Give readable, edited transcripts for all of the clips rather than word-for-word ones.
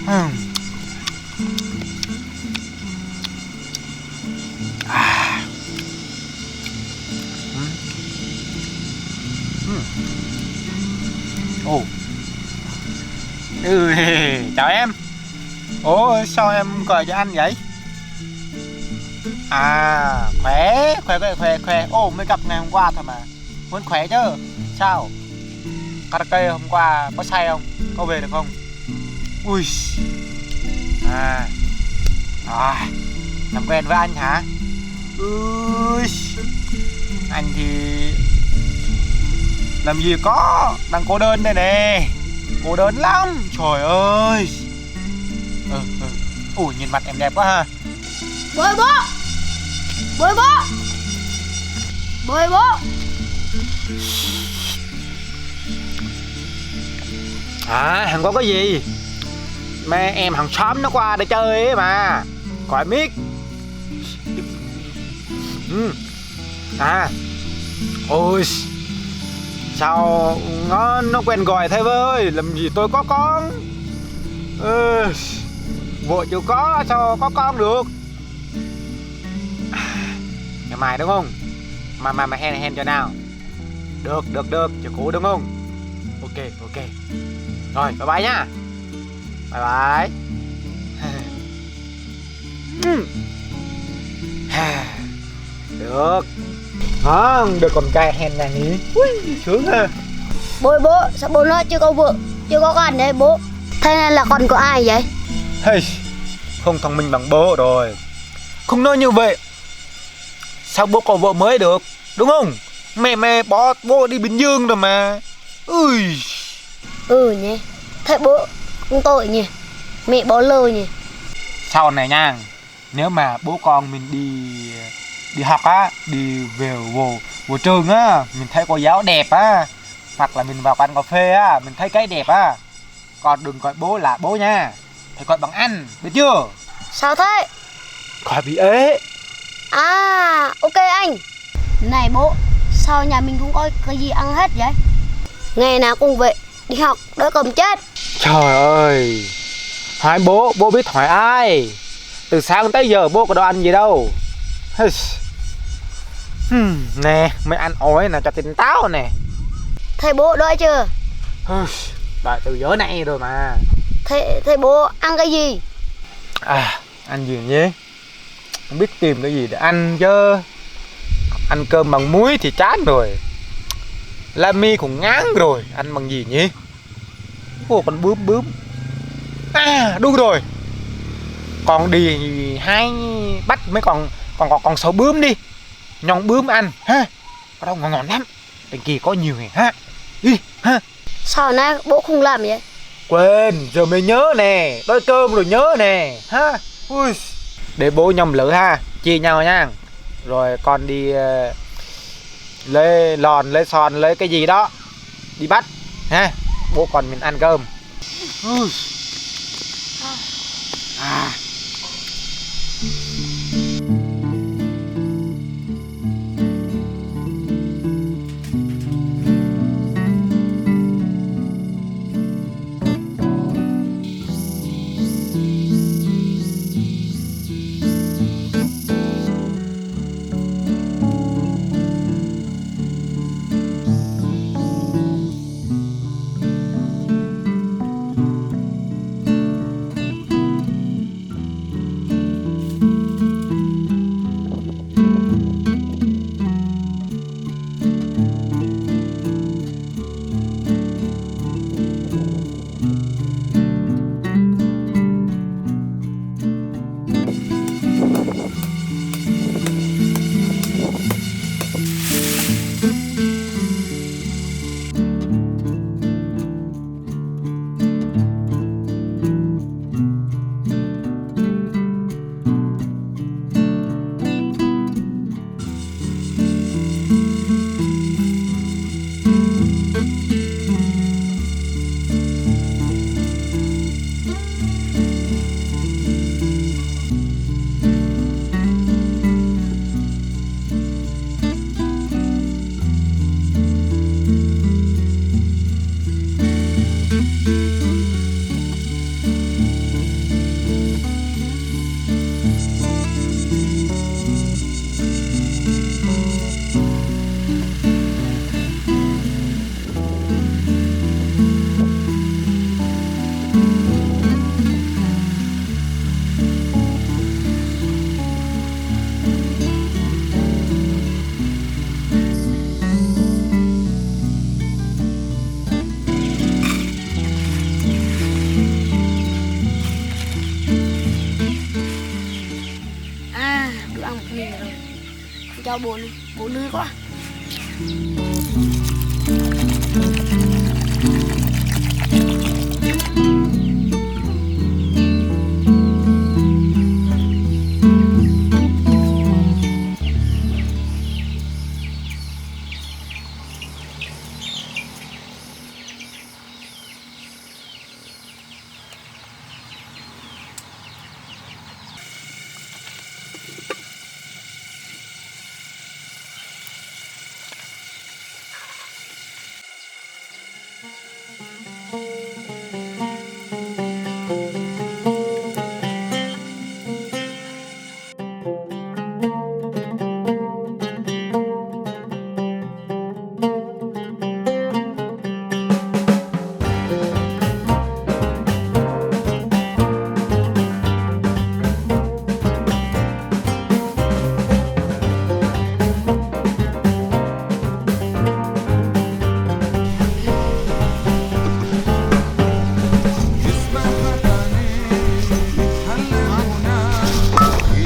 À. Ồ. Chào em. Ủa sao em gọi cho anh vậy? À, khỏe. Ồ, mới gặp ngày hôm qua thôi mà. Vẫn khỏe chứ. Sao? Karaoke hôm qua có say không? Có về được không? Ui. À. À, làm quen với anh hả? Ui. Anh thì làm gì có, đang cô đơn đây nè. Cô đơn lắm. Trời ơi. Ui, nhìn mặt em đẹp quá ha. Bơi bố. À, thằng có cái gì? Mà em hàng xóm nó qua để chơi ấy mà. Khỏi biết. À. Ôi. Sao nó quen gọi thế với. Làm gì tôi có con. Vợ chưa có sao có con được. Ngày mai đúng không? Mà hen cho nào. Được chờ cũ đúng không? Ok. Rồi bye bye nhá. Bye. Được. Ngon, được con trai hen này nhỉ. Ui, sướng ha. Bố, sao bố nói chưa có vợ, chưa có con đấy bố? Thế nên là con của ai vậy? Hey, không thông minh bằng bố rồi. Không nói như vậy. Sao bố có vợ mới được, đúng không? Mẹ bỏ bố đi Bình Dương rồi mà. Ui. Nhỉ. Thế bố cũng tội nhỉ. Mẹ bỏ lơ nhỉ. Sau này nha, nếu mà bố con mình đi học á, đi về vô trường á, mình thấy cô giáo đẹp á, hoặc là mình vào quán cà phê á, mình thấy cái đẹp á, con đừng gọi bố là bố nha, phải gọi bằng anh, biết chưa? Sao thế? Khỏi bị ế. À, ok anh. Này bố, sao nhà mình cũng có cái gì ăn hết vậy? Ngày nào cũng vậy, đi học đỡ cầm chết. Trời ơi, hỏi bố biết hỏi ai? Từ sáng tới giờ bố có đồ ăn gì đâu. Nè, mấy anh ổi nè cho tỉnh táo nè. Thế bố đói chưa? Đợi từ giờ này rồi mà. Thế bố ăn cái gì? À, ăn gì nhé? Không biết tìm cái gì để ăn chứ. Ăn cơm bằng muối thì chán rồi. Lami cũng ngán rồi. Ăn bằng gì nhỉ? Ồ, con bướm. À, đúng rồi. Con đi bắt mấy con sấu bướm đi. Nhong bướm ăn ha. Có đâu ngon lắm. Bên kia có nhiều này ha. Đi ha. Sao nãy bố không làm vậy? Quên, giờ mới nhớ nè. Đói cơm rồi nhớ nè ha. Ui. Để bố nhầm lửa ha. Chia nhau nha. Rồi con đi lấy lòn, lấy son, lấy cái gì đó đi bắt ha. Bố còn mình ăn cơm. À. cho bố đi, bố lười quá.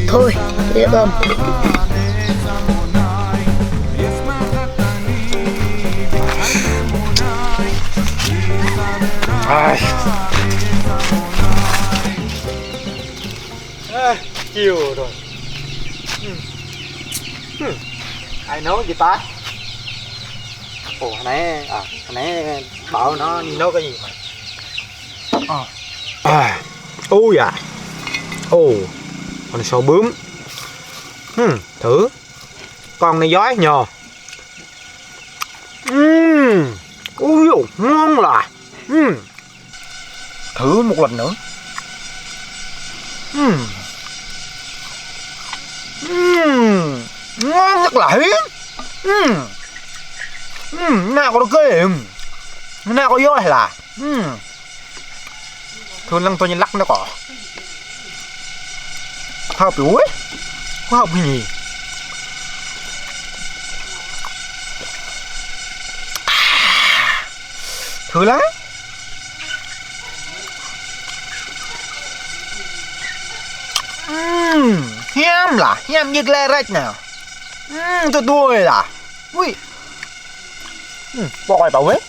Thôi, đi cơm. Chiều rồi. Ai nấu gì ta? Ồ, hồi nãy bảo nó đi nấu cái gì mà. Ui à. Ồ, con sò bướm. Thử. Con này giói nhờ. Ui dồi, ngon là. Thử một lần nữa. Ngon rất là hiếm. Nào có được cái gì. Nào có giói hay là. Thường lăng tôi nhìn lắc nó có. Khoa học yếu ấy. Khoa học cái gì. Thử lắm. Hiếm là. Hiếm như lê rách nào. Tôi đuôi là. Ui. Bỏ ngoài bảo ấy.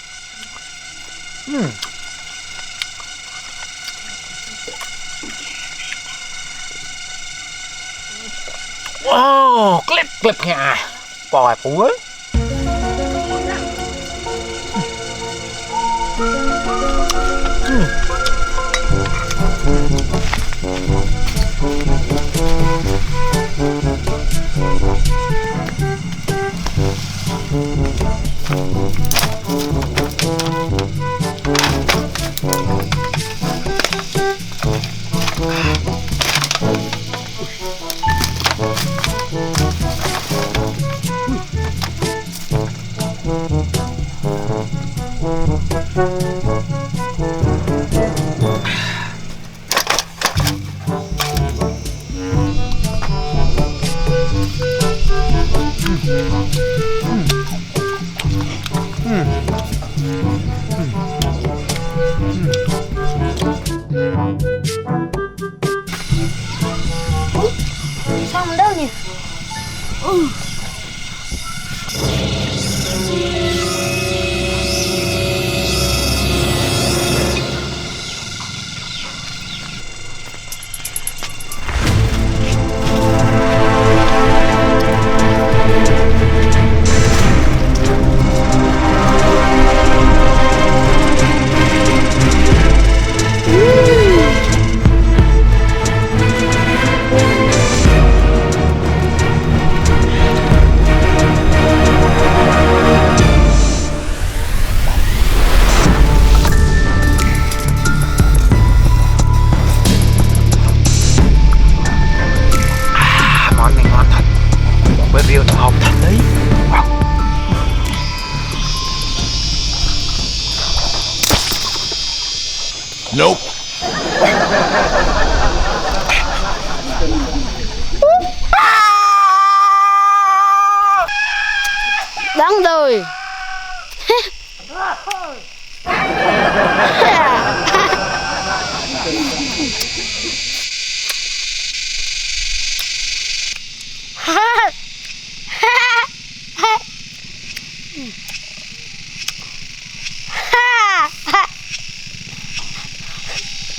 Clip nha. Bỏ ngoài bảo ấy. Xong đâu nhỉ? Nope. Đúng rồi.